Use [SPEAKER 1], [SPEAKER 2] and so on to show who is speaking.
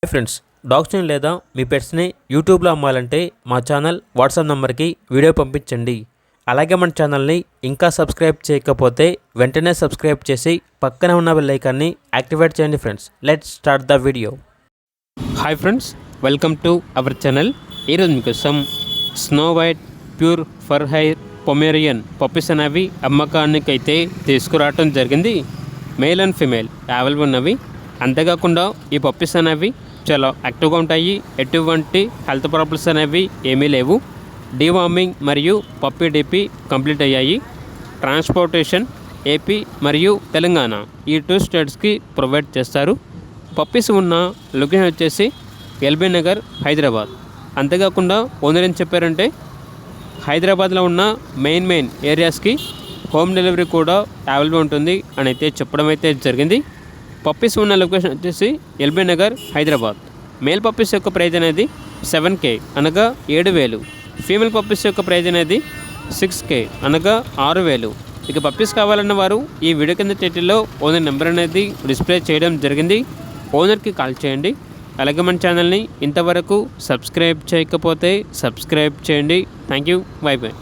[SPEAKER 1] Hi friends, డాగ్స్ని లేదా మీ పెట్స్ని యూట్యూబ్లో అమ్మాలంటే మా ఛానల్ వాట్సాప్ నెంబర్కి వీడియో పంపించండి. అలాగే మన ఛానల్ని ఇంకా సబ్స్క్రైబ్ చేయకపోతే వెంటనే సబ్స్క్రైబ్ చేసి పక్కనే ఉన్న బెల్ ఐకాన్ని యాక్టివేట్ చేయండి. Friends, let's start the video. Hi friends, welcome to our channel. ఈరోజు మీకోసం snow white pure for hair Pomeranian puppies అనేవి అమ్మకానికైతే తీసుకురావటం జరిగింది. మేల్ అండ్ ఫిమేల్ అవైలబుల్ ఉన్నవి. అంతేకాకుండా ఈ పప్పీస్ అనేవి చాలా యాక్టివ్గా ఉంటాయి. ఎటువంటి హెల్త్ ప్రాబ్లమ్స్ అనేవి ఏమీ లేవు. డీవార్మింగ్ మరియు పప్పీ డిపి కంప్లీట్ అయ్యాయి. ట్రాన్స్పోర్టేషన్ ఏపీ మరియు తెలంగాణ ఈ 2 స్టేట్స్కి ప్రొవైడ్ చేస్తారు. పప్పీస్ ఉన్న లొకేషన్ వచ్చేసి ఎల్బీ నగర్, హైదరాబాద్. అంతేకాకుండా ఓనర్ ఏం చెప్పారంటే హైదరాబాద్లో ఉన్న మెయిన్ ఏరియాస్కి హోమ్ డెలివరీ కూడా అవైలబుల్ ఉంటుంది అని అయితే చెప్పడం అయితే జరిగింది. పప్పీస్ ఉన్న లొకేషన్ వచ్చేసి LB Nagar, Hyderabad. Male puppies యొక్క ప్రైజ్ అనేది 7K అనగా 7,000. ఫీమేల్ పప్పీస్ యొక్క ప్రైజ్ అనేది 6K అనగా 6,000. ఇక పప్పీస్ కావాలన్న వారు ఈ వీడియో కింద టైటిల్లో ఓనర్ నెంబర్ అనేది డిస్ప్లే చేయడం జరిగింది. ఓనర్కి కాల్ చేయండి. అలాగే మన ఛానల్ని ఇంతవరకు సబ్స్క్రైబ్ చేయకపోతే సబ్స్క్రైబ్ చేయండి. Thank you. By by.